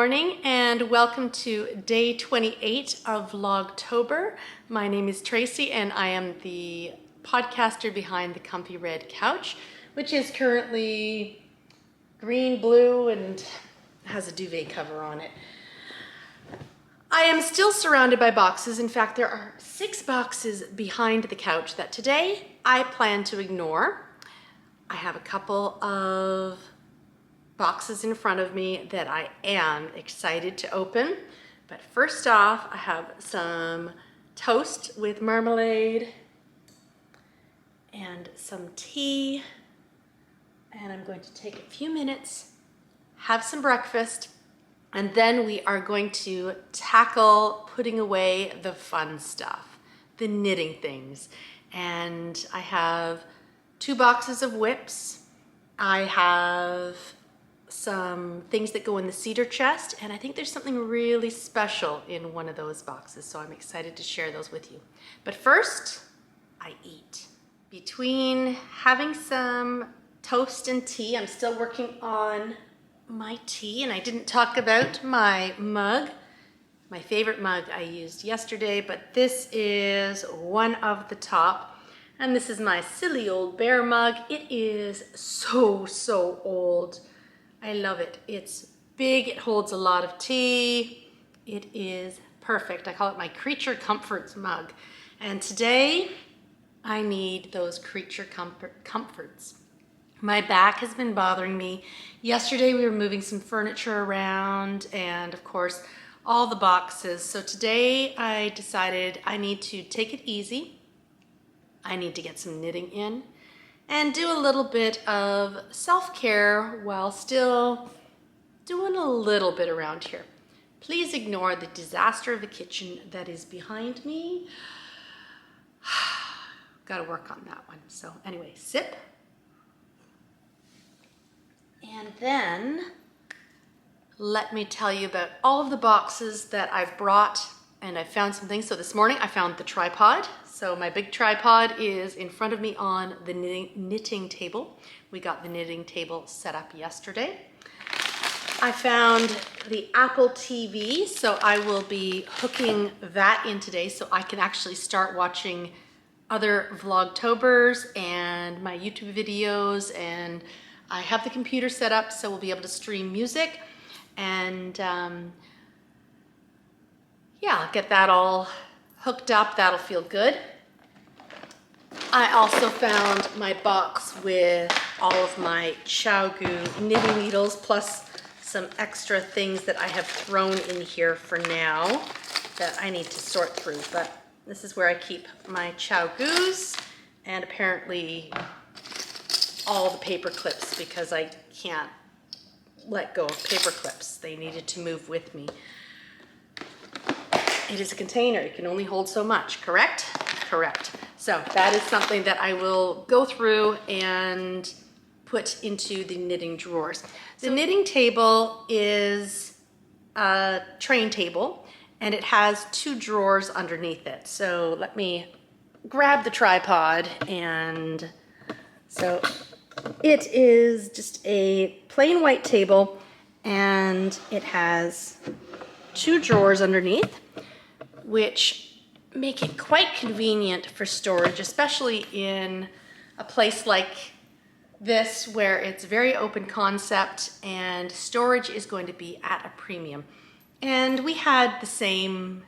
morning and welcome to day 28 of Vlogtober. My name is Tracy and I am the podcaster behind the comfy red couch, which is currently green, blue, and has a duvet cover on it. I am still surrounded by boxes. In fact, there are 6 boxes behind the couch that today I plan to ignore. I have a couple of boxes in front of me that I am excited to open. But first off, I have some toast with marmalade and some tea. And I'm going to take a few minutes, have some breakfast, and then we are going to tackle putting away the fun stuff, the knitting things. And I have 2 boxes of whips. I have some things that go in the cedar chest, and I think there's something really special in one of those boxes, so I'm excited to share those with you. But first, I eat. Between having some toast and tea, I'm still working on my tea, and I didn't talk about my mug. My favorite mug I used yesterday, but this is one of the top, and this is my silly old bear mug. It is so old. I love it. It's big, it holds a lot of tea. It is perfect. I call it my Creature Comforts mug. And today, I need those Creature Comforts. My back has been bothering me. Yesterday, we were moving some furniture around and of course, all the boxes. So today, I decided I need to take it easy. I need to get some knitting in and do a little bit of self-care while still doing a little bit around here. Please ignore the disaster of the kitchen that is behind me. Got to work on that one. So anyway, sip. And then let me tell you about all of the boxes that I've brought, and I found some things. So this morning I found the tripod. So my big tripod is in front of me on the knitting table. We got the knitting table set up yesterday. I found the Apple TV, so I will be hooking that in today so I can actually start watching other Vlogtobers and my YouTube videos, and I have the computer set up so we'll be able to stream music, and yeah, I'll get that all hooked up. That'll feel good. I also found my box with all of my Gu knitting needles plus some extra things that I have thrown in here for now that I need to sort through. But this is where I keep my Gus and apparently all the paper clips because I can't let go of paper clips. They needed to move with me. It is a container. It can only hold so much, correct? Correct. So that is something that I will go through and put into the knitting drawers. The knitting table is a train table and it has 2 drawers underneath it. So let me grab the tripod, and so it is just a plain white table and it has 2 drawers underneath, which make it quite convenient for storage, especially in a place like this where it's very open concept and storage is going to be at a premium. And we had the same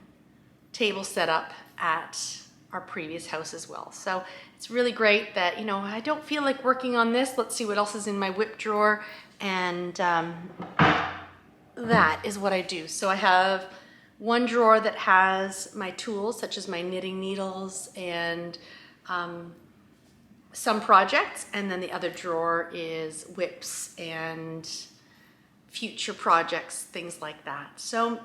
table set up at our previous house as well. So it's really great that, you know, I don't feel like working on this. Let's see what else is in my whip drawer. And that is what I do. So I have one drawer that has my tools, such as my knitting needles and some projects, and then the other drawer is whips and future projects, things like that. So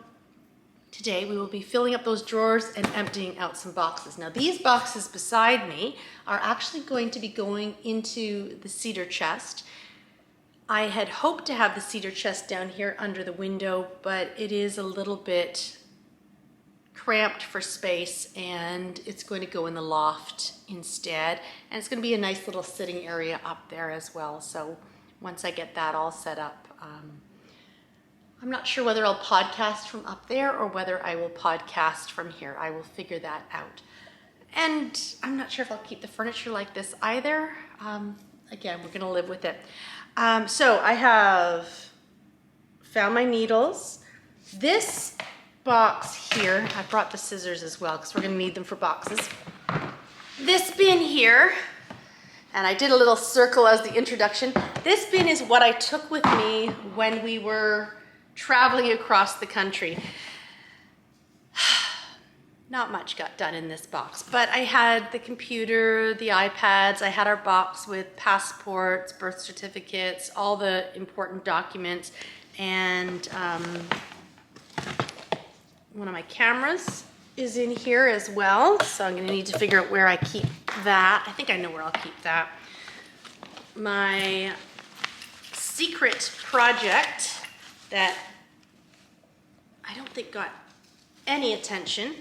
today we will be filling up those drawers and emptying out some boxes. Now these boxes beside me are actually going to be going into the cedar chest. I had hoped to have the cedar chest down here under the window, but it is a little bit cramped for space and it's going to go in the loft instead. And it's going to be a nice little sitting area up there as well. So once I get that all set up, I'm not sure whether I'll podcast from up there or whether I will podcast from here. I will figure that out. And I'm not sure if I'll keep the furniture like this either. Again, we're gonna live with it. So I have found my needles. This box here, I brought the scissors as well because we're gonna need them for boxes. This bin here, and I did a little circle as the introduction. This bin is what I took with me when we were traveling across the country. Not much got done in this box, but I had the computer, the iPads, I had our box with passports, birth certificates, all the important documents, and one of my cameras is in here as well, so I'm gonna need to figure out where I keep that. I think I know where I'll keep that. My secret project that I don't think got any attention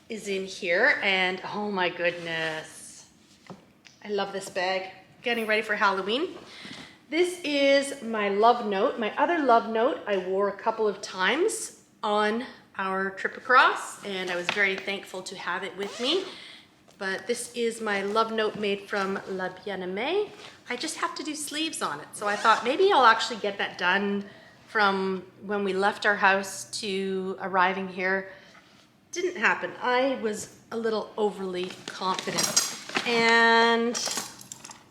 is in here, and oh my goodness, I love this bag. Getting ready for Halloween. This is my love note. My other love note I wore a couple of times on our trip across, and I was very thankful to have it with me. But this is my love note made from La Bien-Aimée. I just have to do sleeves on it, so I thought maybe I'll actually get that done from when we left our house to arriving here. Didn't happen. I was a little overly confident. And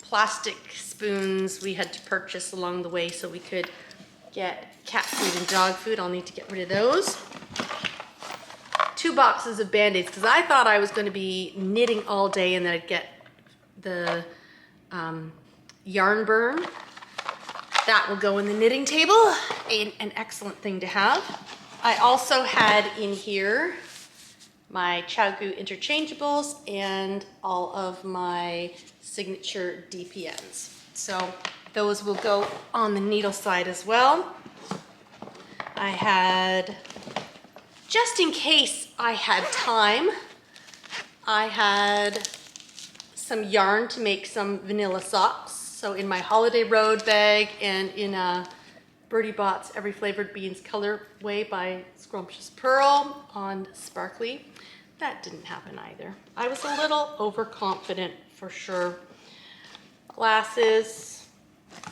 plastic spoons we had to purchase along the way so we could get cat food and dog food. I'll need to get rid of those. 2 boxes of Band-Aids because I thought I was going to be knitting all day and then I'd get the yarn burn. That will go in the knitting table. An excellent thing to have. I also had in here my Chowgu interchangeables and all of my signature DPNs. So those will go on the needle side as well. I had, just in case I had time, I had some yarn to make some vanilla socks. So in my Holiday Road bag and in a Birdie Bot's Every Flavored Beans colorway by Scrumptious Pearl on Sparkly. That didn't happen either. I was a little overconfident for sure. Glasses,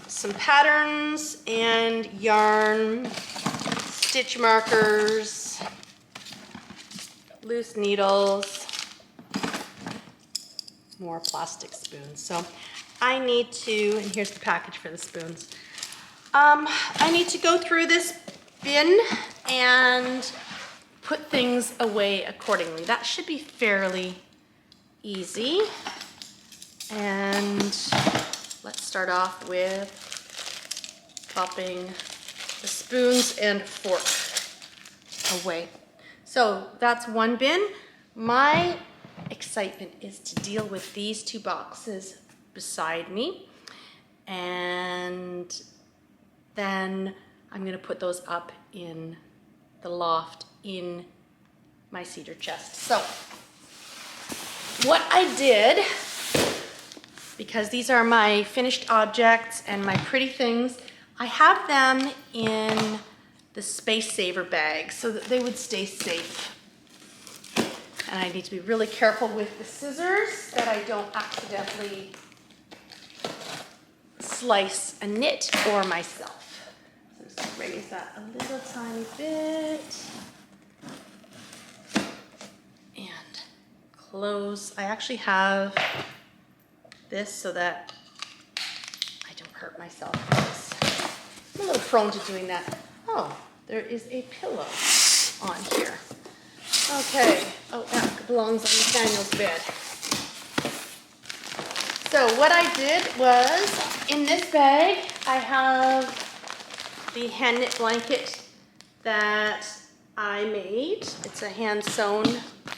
some patterns and yarn, stitch markers, loose needles, more plastic spoons. So I need to, and here's the package for the spoons. I need to go through this bin and put things away accordingly. That should be fairly easy. And let's start off with popping the spoons and fork away. So that's one bin. My excitement is to deal with these 2 boxes beside me, and then I'm gonna put those up in the loft in my cedar chest. So what I did, because these are my finished objects and my pretty things, I have them in the Space Saver bag so that they would stay safe. And I need to be really careful with the scissors that I don't accidentally slice a knit or myself. So just raise that a little tiny bit. And close. I actually have this so that I don't hurt myself. I'm a little prone to doing that. Oh, there is a pillow on here. Okay. Oh, that belongs on Nathaniel's bed. So what I did was, in this bag, I have the hand knit blanket that I made. It's a hand sewn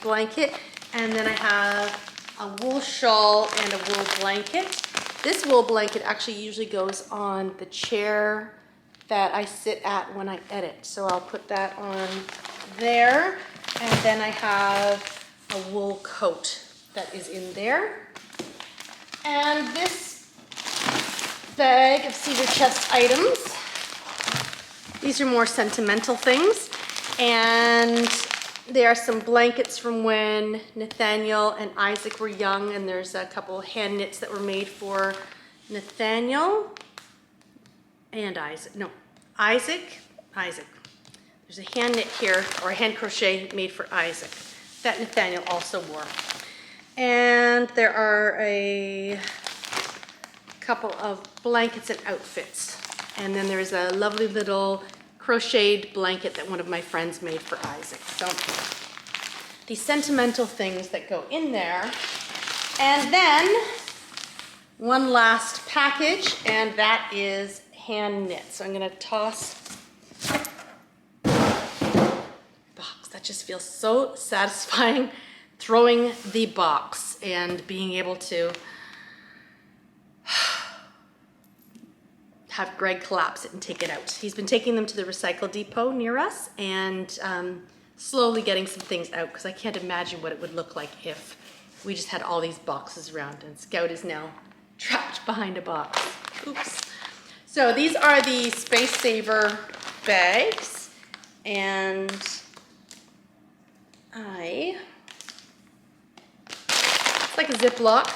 blanket. And then I have a wool shawl and a wool blanket. This wool blanket actually usually goes on the chair that I sit at when I edit. So I'll put that on there. And then I have a wool coat that is in there. And this bag of cedar chest items These are more sentimental things, and there are some blankets from when Nathaniel and Isaac were young, and there's a couple hand knits that were made for Nathaniel and Isaac. No, Isaac. There's a hand knit here, or a hand crochet made for Isaac that Nathaniel also wore. And there are a couple of blankets and outfits. And then there's a lovely little crocheted blanket that one of my friends made for Isaac. So the sentimental things that go in there. And then one last package, and that is hand knit. So I'm gonna toss box. That just feels so satisfying, throwing the box and being able to have Greg collapse it and take it out. He's been taking them to the recycle depot near us and slowly getting some things out, because I can't imagine what it would look like if we just had all these boxes around, and Scout is now trapped behind a box. Oops. So these are the Space Saver bags, and it's like a Ziploc.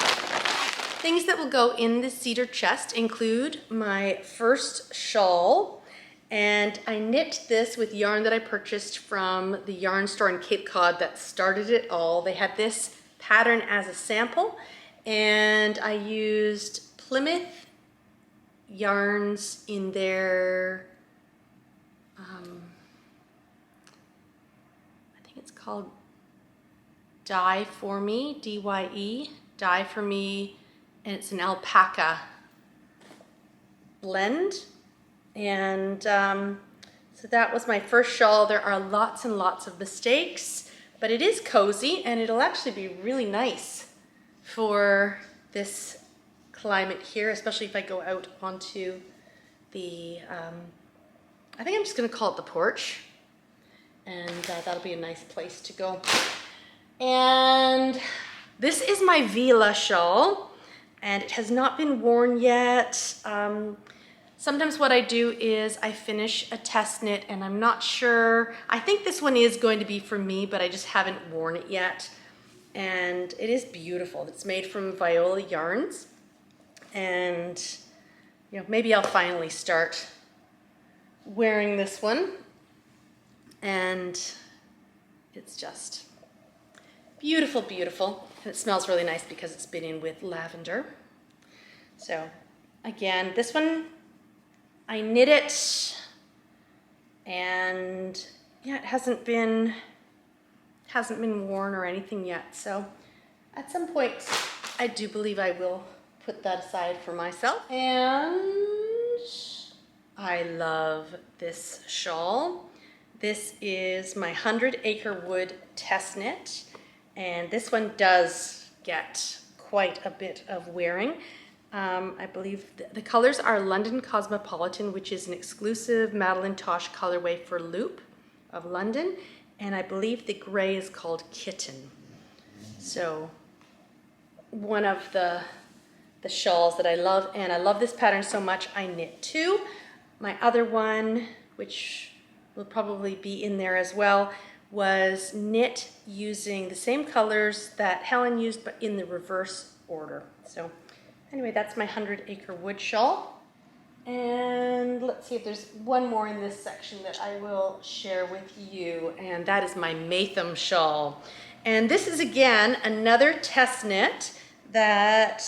Things that will go in the cedar chest include my first shawl, and I knit this with yarn that I purchased from the yarn store in Cape Cod that started it all. They had this pattern as a sample, and I used Plymouth yarns in their, I think it's called Dye For Me, D-Y-E, Dye For Me, and it's an alpaca blend. And so that was my first shawl. There are lots and lots of mistakes, but it is cozy, and it'll actually be really nice for this climate here, especially if I go out onto the, I think I'm just gonna call it the porch, and that'll be a nice place to go. And this is my Vila shawl, and it has not been worn yet. Sometimes what I do is I finish a test knit and I'm not sure. I think this one is going to be for me, but I just haven't worn it yet. And it is beautiful. It's made from Viola yarns. And you know, maybe I'll finally start wearing this one. And it's just beautiful, beautiful. And it smells really nice because it's been in with lavender. So again, this one, I knit it, and yeah, it hasn't been worn or anything yet. So at some point, I do believe I will put that aside for myself. And I love this shawl. This is my 100 Acre Wood test knit, and this one does get quite a bit of wearing. I believe the colors are London Cosmopolitan, which is an exclusive Madeline Tosh colorway for Loop of London, and I believe the gray is called Kitten. So one of the shawls that I love, and I love this pattern so much I knit two. My other one, which will probably be in there as well, was knit using the same colors that Helen used, but in the reverse order. So anyway, that's my 100 Acre Wood shawl. And let's see if there's one more in this section that I will share with you, and that is my Maytham shawl. And this is, again, another test knit that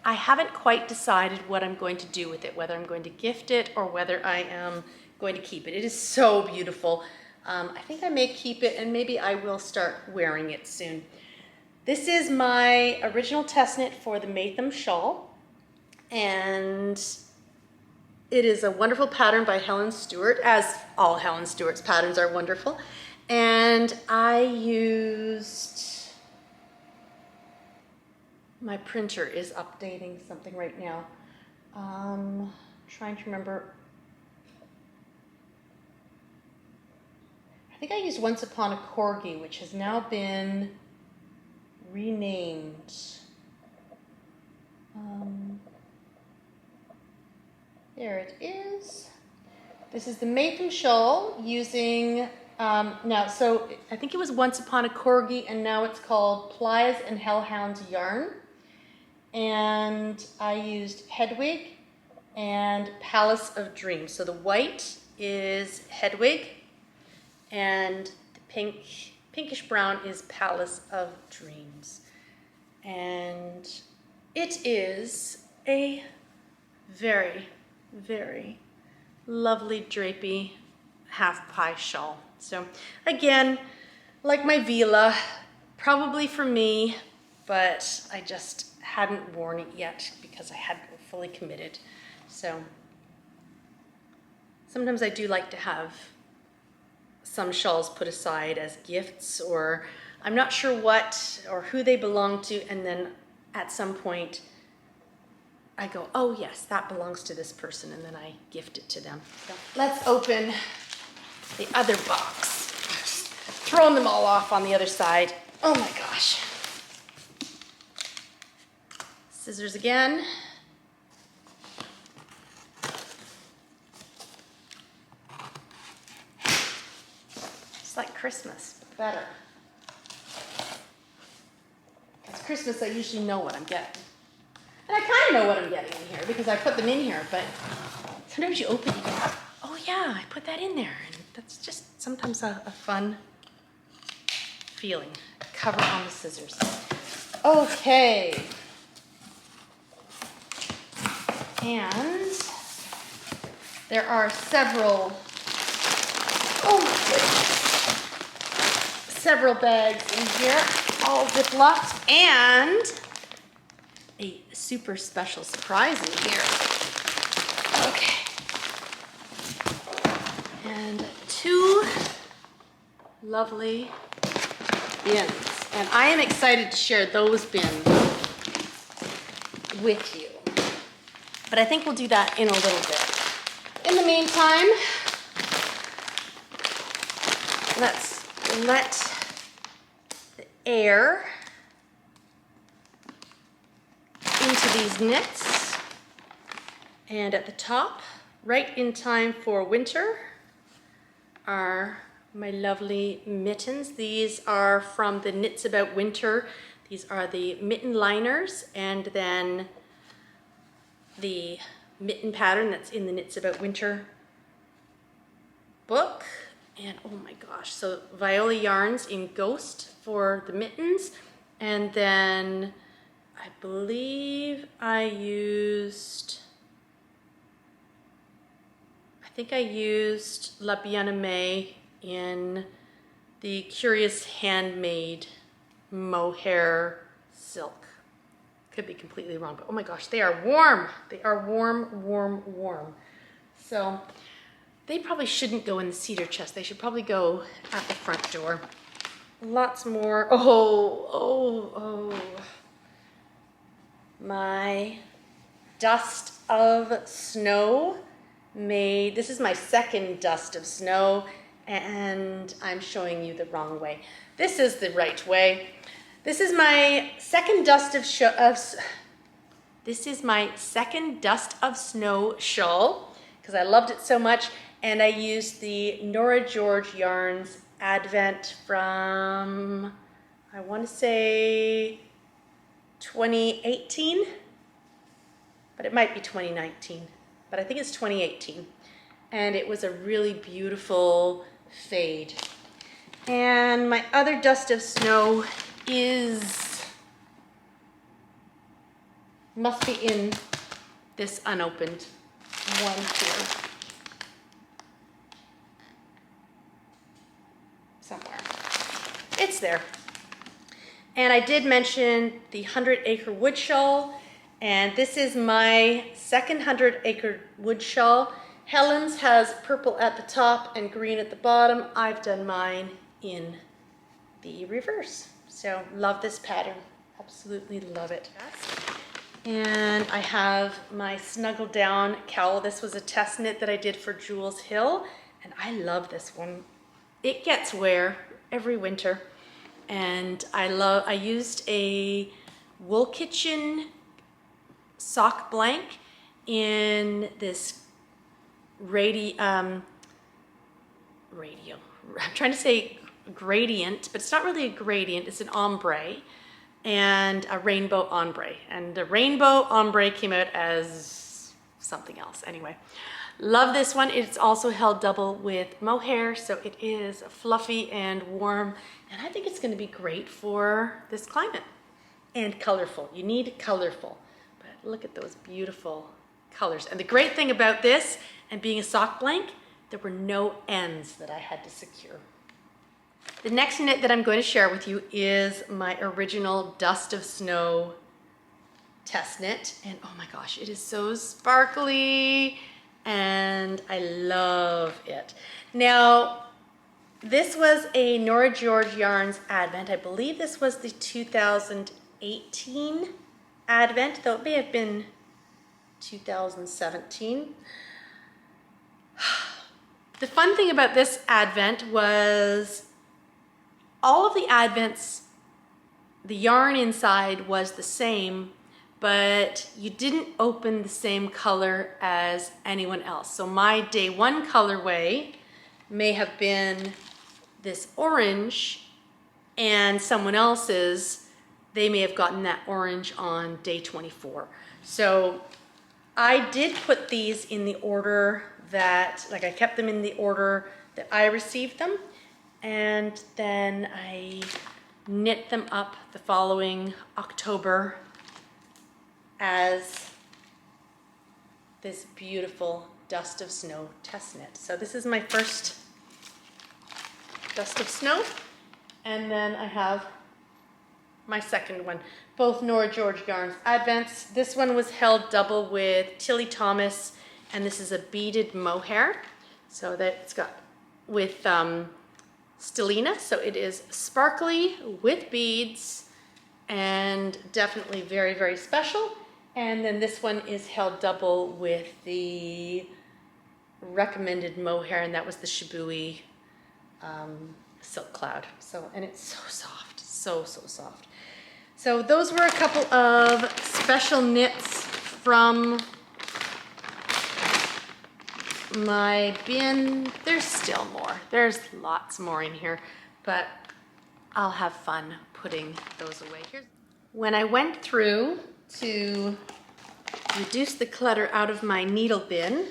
I haven't quite decided what I'm going to do with it, whether I'm going to gift it or whether I am going to keep it. It is so beautiful. I think I may keep it, and maybe I will start wearing it soon. This is my original test knit for the Maytham shawl, and it is a wonderful pattern by Helen Stewart, as all Helen Stewart's patterns are wonderful. And I used, my printer is updating something right now. Trying to remember. I think I used Once Upon a Corgi, which has now been renamed. There it is. This is the Maytham shawl using, now, so I think it was Once Upon a Corgi and now it's called Plies and Hellhounds yarn. And I used Hedwig and Palace of Dreams. So the white is Hedwig and the pinkish brown is Palace of Dreams. And it is a very, very lovely drapey half pie shawl. So again, like my Vila, probably for me, but I just hadn't worn it yet because I hadn't fully committed. So sometimes I do like to have some shawls put aside as gifts, or I'm not sure what or who they belong to, and then at some point I go, oh yes, that belongs to this person, and then I gift it to them. So let's open the other box. Throwing them all off on the other side. Oh my gosh. Scissors again. It's like Christmas, but better. It's Christmas, I usually know what I'm getting. And I kind of know what I'm getting in here because I put them in here, but sometimes you open it and you go, oh yeah, I put that in there. And that's just sometimes a fun feeling. Cover on the scissors. Okay. And there are several, oh my goodness, several bags in here, all ziplocked, and a super special surprise in here. Okay. And two lovely bins. And I am excited to share those bins with you. But I think we'll do that in a little bit. In the meantime, let's let the air into these knits. And at the top, right in time for winter, are my lovely mittens. These are from the Knits About Winter. These are the mitten liners, and then the mitten pattern that's in the Knits About Winter book. And oh my gosh, so Viola yarns in Ghost for the mittens, and then I believe I used La Bien-Aimée in the Curious Handmade mohair silk. Could be completely wrong, but oh my gosh, they are warm. They are warm, warm, warm. So they probably shouldn't go in the cedar chest. They should probably go at the front door. Lots more. Oh. My dust of snow made, this is my second dust of snow, and I'm showing you the wrong way. This is the right way. This is my second dust of snow shawl because I loved it so much, and I used the Nora George Yarns Advent from, I want to say 2018, but it might be 2019, but I think it's 2018. And it was a really beautiful fade. And my other dust of snow must be in this unopened one here somewhere. It's there. And I did mention the 100 Acre Wood Shawl, and this is my second 100 Acre Wood Shawl. Helen's has purple at the top and green at the bottom. I've done mine in the reverse. So love this pattern, absolutely love it. And I have my Snuggle Down cowl. This was a test knit that I did for Jules Hill, and I love this one. It gets wear every winter. And I used a Wool Kitchen sock blank in this I'm trying to say gradient, but it's not really a gradient, it's an ombre, and a rainbow ombre. And the rainbow ombre came out as something else. Anyway, love this one. It's also held double with mohair, so it is fluffy and warm, and I think it's going to be great for this climate. And colorful. You need colorful. But look at those beautiful colors. And the great thing about this, and being a sock blank, there were no ends that I had to secure. The next knit that I'm going to share with you is my original Dust of Snow test knit. And oh my gosh, it is so sparkly and I love it. Now, this was a Nora George Yarns Advent. I believe this was the 2018 Advent, though it may have been 2017. The fun thing about this Advent was all of the Advents, the yarn inside was the same, but you didn't open the same color as anyone else. So my day one colorway may have been this orange, and someone else's, they may have gotten that orange on day 24. So I did put these in the order that, like I kept them in the order that I received them, and then I knit them up the following October as this beautiful Dust of Snow test knit. So this is my first Dust of Snow, and then I have my second one, both Nora George Yarns Advents. This one was held double with Tilly Thomas, and this is a beaded mohair, so that it's got with stellina, so it is sparkly with beads and definitely very, very special. And then this one is held double with the recommended mohair, and that was the Shibui Silk Cloud. So, and it's so soft, so soft. So those were a couple of special knits from my bin. There's still more. There's lots more in here, but I'll have fun putting those away. When I went through to reduce the clutter out of my needle bin,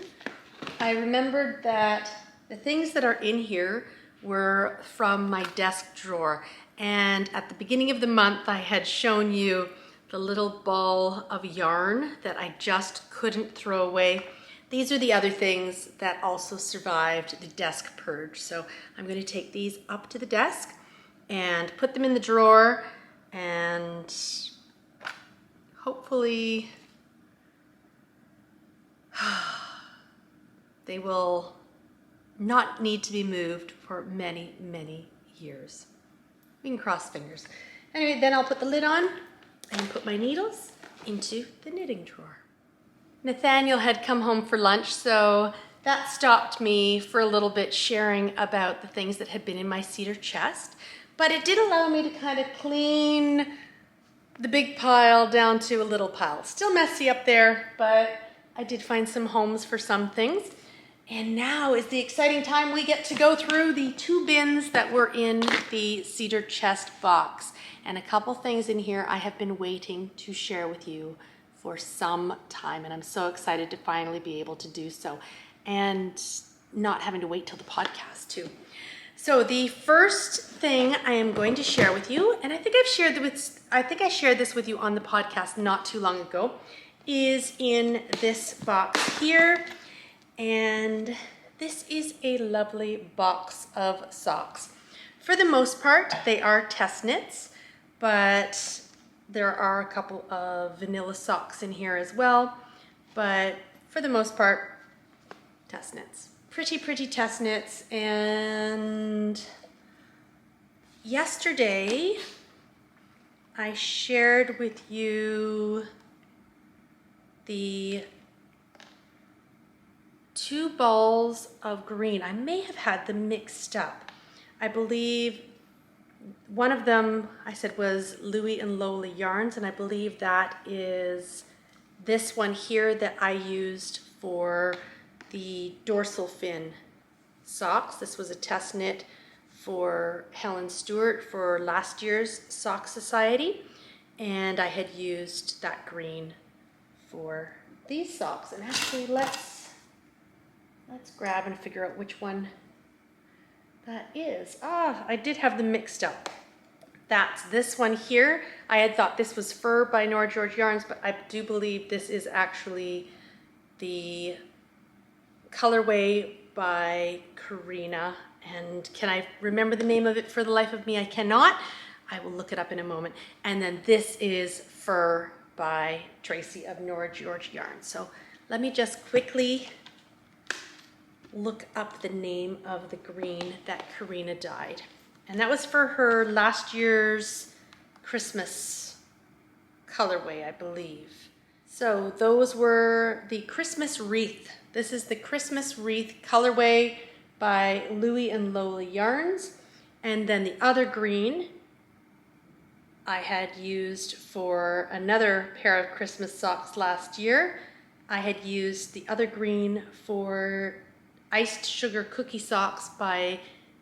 I remembered that the things that are in here were from my desk drawer. And at the beginning of the month, I had shown you the little ball of yarn that I just couldn't throw away. These are the other things that also survived the desk purge. So I'm going to take these up to the desk and put them in the drawer, and hopefully they will not need to be moved for many, many years. We can cross fingers. Anyway, then I'll put the lid on and put my needles into the knitting drawer. Nathaniel had come home for lunch, so that stopped me for a little bit sharing about the things that had been in my cedar chest, but it did allow me to kind of clean the big pile down to a little pile. Still messy up there, but I did find some homes for some things. And now is the exciting time we get to go through the 2 bins that were in the cedar chest box. And a couple things in here I have been waiting to share with you for some time, and I'm so excited to finally be able to do so, and not having to wait till the podcast too. So the first thing I am going to share with you, and I think I shared this with you on the podcast not too long ago, is in this box here. And this is a lovely box of socks. For the most part, they are test knits, but there are a couple of vanilla socks in here as well. But for the most part, test knits. Pretty, pretty test knits. And yesterday, I shared with you the 2 balls of green. I may have had them mixed up. I believe one of them I said was Louie and Lola yarns, and I believe that is this one here that I used for the dorsal fin socks. This was a test knit for Helen Stewart for last year's Sock Society, and I had used that green for these socks. And actually, let's grab and figure out which one that is. I did have them mixed up. That's this one here. I had thought this was fur by Nora George Yarns, but I do believe this is actually the colorway by Karina. And can I remember the name of it for the life of me? I cannot. I will look it up in a moment. And then this is fur by Tracy of Nora George Yarns. So let me just quickly look up the name of the green that Karina dyed. And that was for her last year's Christmas colorway, I believe. So those were the Christmas wreath. This is the Christmas wreath colorway by Louie and Lola Yarns. And then the other green I had used for another pair of Christmas socks last year. I had used the other green for iced sugar cookie socks by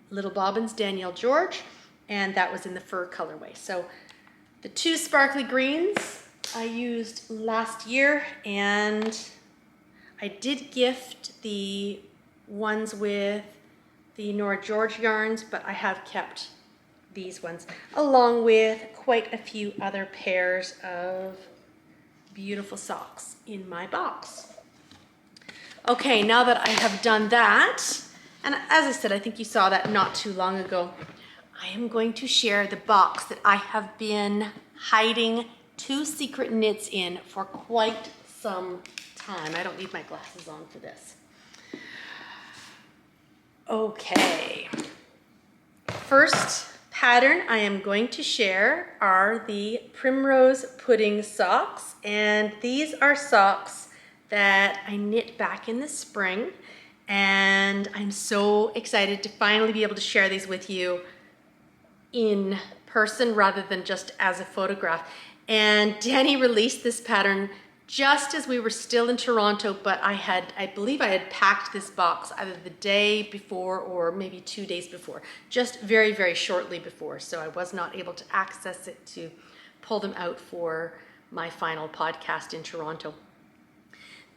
Little Bobbins Danielle George, and that was in the fur colorway. So the two sparkly greens I used last year, and I did gift the ones with the Nora George yarns, but I have kept these ones along with quite a few other pairs of beautiful socks in my box. Okay, now that I have done that, and as I said, I think you saw that not too long ago, I am going to share the box that I have been hiding 2 secret knits in for quite some time. I don't need my glasses on for this. Okay, first pattern I am going to share are the Primrose Pudding socks, and these are socks that I knit back in the spring, and I'm so excited to finally be able to share these with you in person rather than just as a photograph. And Danny released this pattern just as we were still in Toronto, but I believe I had packed this box either the day before or maybe 2 days before, just very, very shortly before. So I was not able to access it to pull them out for my final podcast in Toronto.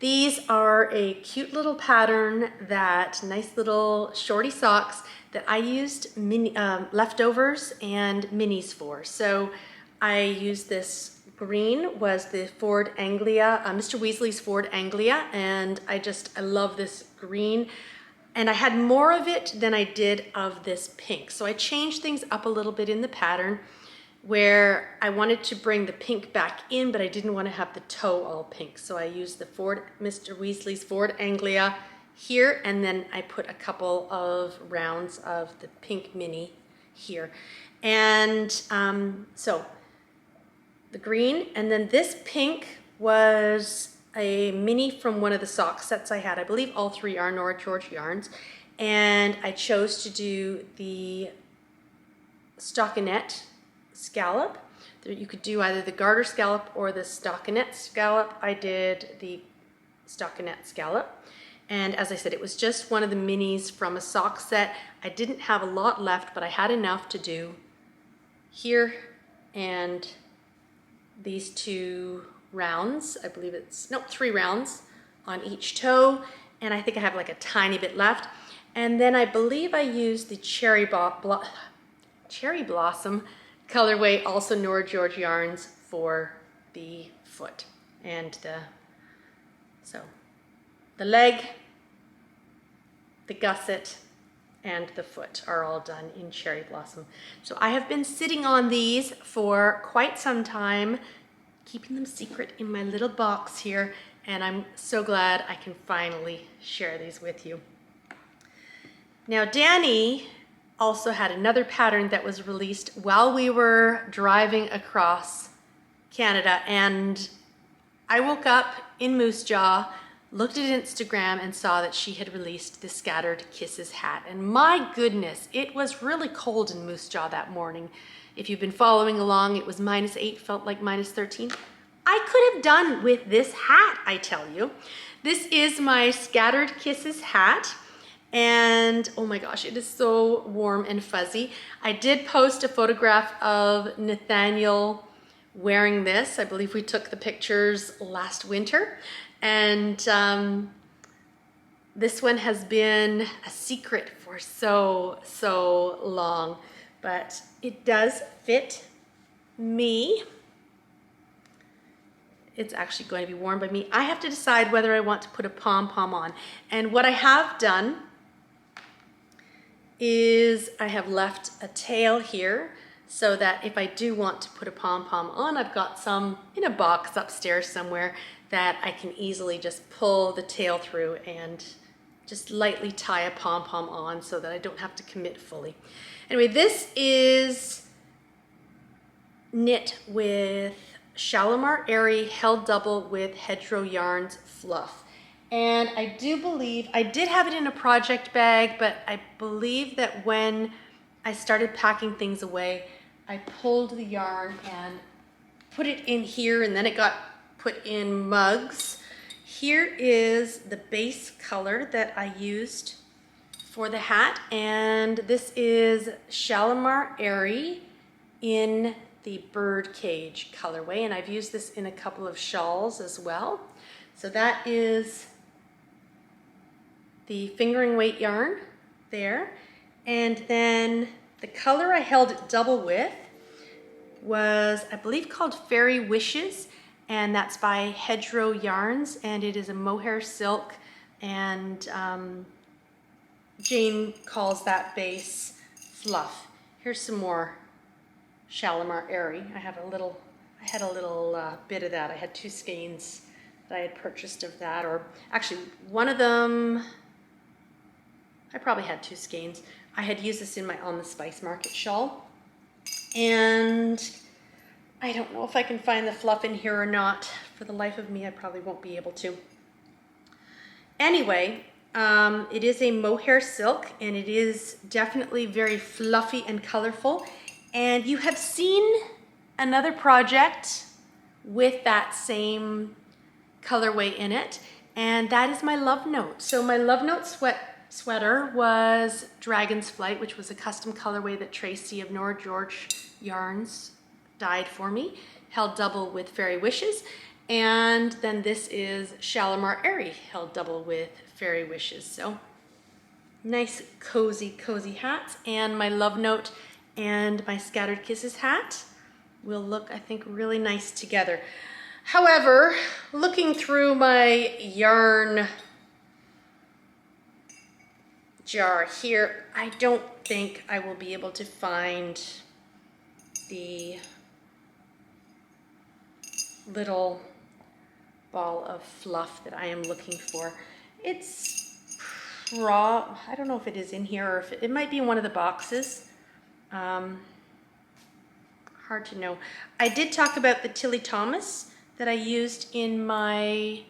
These are a cute little pattern, that nice little shorty socks that I used leftovers and minis for. So I used this green, was the Ford Anglia, Mr. Weasley's Ford Anglia, and I love this green. And I had more of it than I did of this pink. So I changed things up a little bit in the pattern where I wanted to bring the pink back in, but I didn't want to have the toe all pink. So I used the Mr. Weasley's Ford Anglia here, and then I put a couple of rounds of the pink mini here. And so the green, and then this pink was a mini from one of the sock sets I had. I believe all 3 are Nora George yarns, and I chose to do the stockinette scallop. You could do either the garter scallop or the stockinette scallop. I did the stockinette scallop, and as I said, it was just one of the minis from a sock set. I didn't have a lot left, but I had enough to do here and these 2 rounds. I believe it's, no, 3 rounds on each toe, and I think I have like a tiny bit left. And then I believe I used the Cherry Blossom colorway, also Nora George yarns, for the foot. And the leg, the gusset, and the foot are all done in Cherry Blossom. So I have been sitting on these for quite some time, keeping them secret in my little box here, and I'm so glad I can finally share these with you. Now, Danny also had another pattern that was released while we were driving across Canada, and I woke up in Moose Jaw, looked at Instagram, and saw that she had released the Scattered Kisses hat. And my goodness, it was really cold in Moose Jaw that morning. If you've been following along, it was -8, felt like -13. I could have done with this hat, I tell you. This is my Scattered Kisses hat. And oh my gosh, it is so warm and fuzzy. I did post a photograph of Nathaniel wearing this. I believe we took the pictures last winter. And this one has been a secret for so long, but it does fit me. It's actually going to be worn by me. I have to decide whether I want to put a pom-pom on. And what I have done is I have left a tail here so that if I do want to put a pom-pom on, I've got some in a box upstairs somewhere that I can easily just pull the tail through and just lightly tie a pom-pom on so that I don't have to commit fully. Anyway, this is knit with Shalimar Airy held double with Hedgerow Yarns fluff. And I do believe, I did have it in a project bag, but I believe that when I started packing things away, I pulled the yarn and put it in here, and then it got put in mugs. Here is the base color that I used for the hat, and this is Shalimar Airy in the birdcage colorway, and I've used this in a couple of shawls as well. So that is the fingering weight yarn there. And then the color I held it double with was, I believe, called Fairy Wishes, and that's by Hedgerow Yarns, and it is a mohair silk, and Jane calls that base fluff. Here's some more Shalimar Airy. I had a little bit of that. I had 2 skeins that I had purchased of that, or actually one of them, I probably had 2 skeins. I had used this in my On the Spice Market shawl, and I don't know if I can find the fluff in here or not. For the life of me, I probably won't be able to. Anyway, it is a mohair silk, and it is definitely very fluffy and colorful. And you have seen another project with that same colorway in it, and that is my Love Note. So my Love Note sweater was Dragon's Flight, which was a custom colorway that Tracy of Nora George Yarns dyed for me, held double with Fairy Wishes. And then this is Shalimar Airy, held double with Fairy Wishes. So nice cozy hats, and my Love Note and my Scattered Kisses hat will look, I think, really nice together. However, looking through my yarn jar here, I don't think I will be able to find the little ball of fluff that I am looking for. It's I don't know if it is in here, or if it might be in one of the boxes. Hard to know. I did talk about the Tilly Thomas that I used in my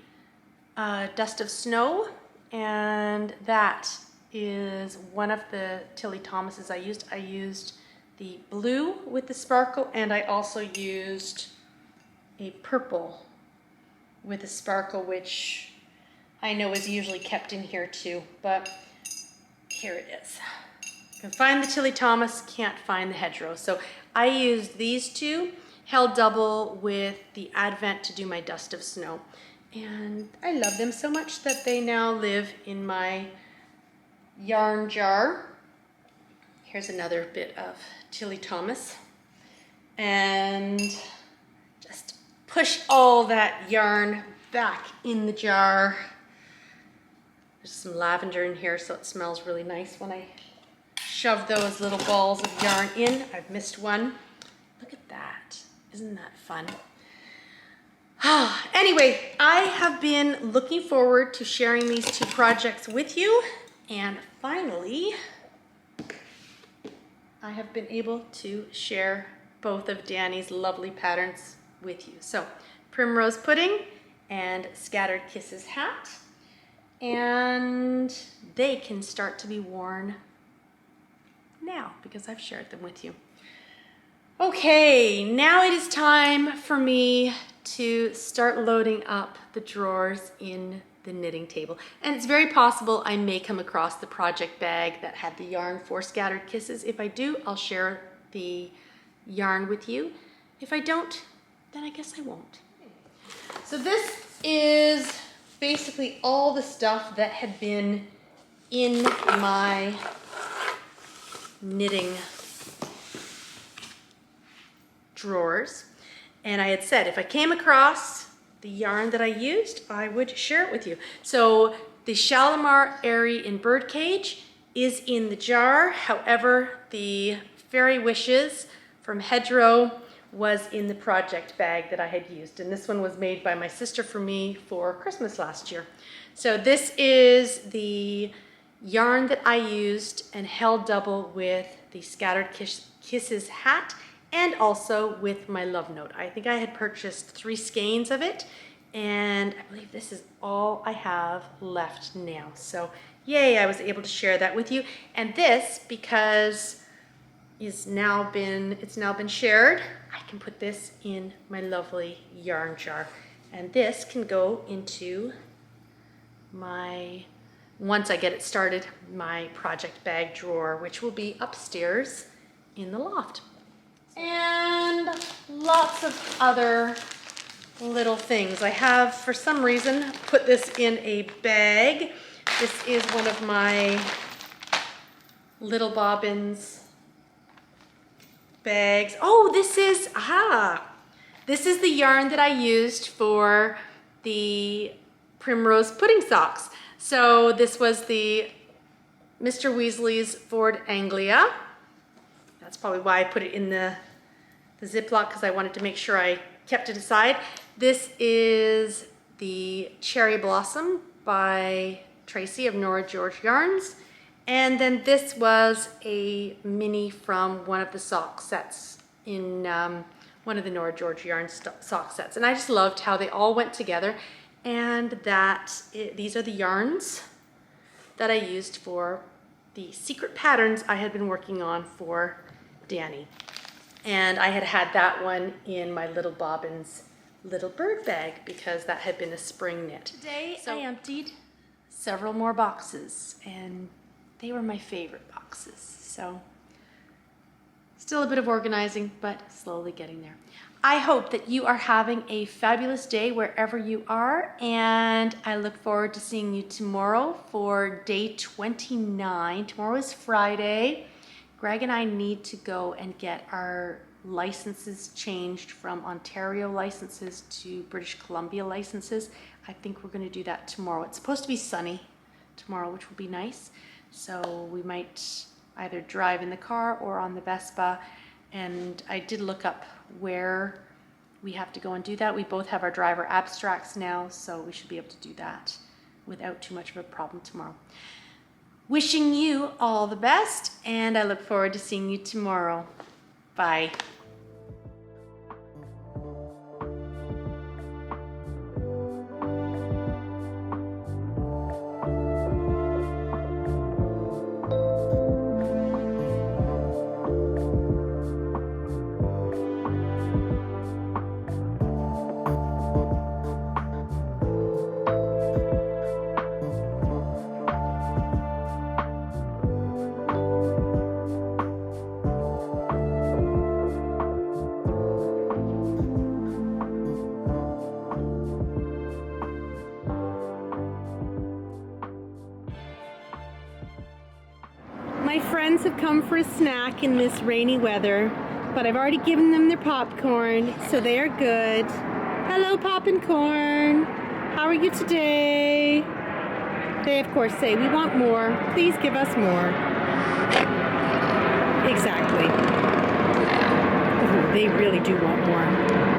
Dust of Snow, and that is one of the Tilly Thomases I used. I used the blue with the sparkle, and I also used a purple with a sparkle, which I know is usually kept in here too, but here it is. You can find the Tilly Thomas, can't find the Hedgerow. So I used these 2, held double with the Advent to do my Dust of Snow. And I love them so much that they now live in my yarn jar. Here's another bit of Tilly Thomas. And just push all that yarn back in the jar. There's some lavender in here, so it smells really nice when I shove those little balls of yarn in. I've missed one. Look at that. Isn't that fun? Anyway, I have been looking forward to sharing these 2 projects with you, and finally, I have been able to share both of Danny's lovely patterns with you. So, Primrose Pudding and Scattered Kisses hat, and they can start to be worn now because I've shared them with you. Okay, now it is time for me to start loading up the drawers in the knitting table. And it's very possible I may come across the project bag that had the yarn for Scattered Kisses. If I do, I'll share the yarn with you. If I don't, then I guess I won't. So this is basically all the stuff that had been in my knitting drawers. And I had said if I came across the yarn that I used, I would share it with you. So the Shalimar Airy in Birdcage is in the jar. However, the Fairy Wishes from Hedgerow was in the project bag that I had used. And this one was made by my sister for me for Christmas last year. So this is the yarn that I used and held double with the Scattered Kisses hat and also with my love note. I think I had purchased 3 skeins of it, and I believe this is all I have left now. So yay, I was able to share that with you. And this, because it's now been shared, I can put this in my lovely yarn jar. And this can go into my, once I get it started, my project bag drawer, which will be upstairs in the loft. And lots of other little things. I have, for some reason, put this in a bag. This is one of my Little Bobbins bags. Oh, this is the yarn that I used for the Primrose Pudding Socks. So this was the Mr. Weasley's Ford Anglia. That's probably why I put it in the Ziploc, because I wanted to make sure I kept it aside. This is the Cherry Blossom by Tracy of Nora George Yarns. And then this was a mini from one of the sock sets in one of the Nora George Yarns sock sets. And I just loved how they all went together, and that these are the yarns that I used for the secret patterns I had been working on for Danny. And I had that one in my Little Bobbins little bird bag because that had been a spring knit. Today I emptied several more boxes, and they were my favorite boxes. So still a bit of organizing, but slowly getting there. I hope that you are having a fabulous day wherever you are, and I look forward to seeing you tomorrow for day 29. Tomorrow is Friday. Greg and I need to go and get our licenses changed from Ontario licenses to British Columbia licenses. I think we're going to do that tomorrow. It's supposed to be sunny tomorrow, which will be nice. So we might either drive in the car or on the Vespa. And I did look up where we have to go and do that. We both have our driver abstracts now, so we should be able to do that without too much of a problem tomorrow. Wishing you all the best, and I look forward to seeing you tomorrow. Bye. My friends have come for a snack in this rainy weather, but I've already given them their popcorn, so they are good. Hello, Pop and Corn. How are you today? They, of course, say, we want more. Please give us more. Exactly. Ooh, they really do want more.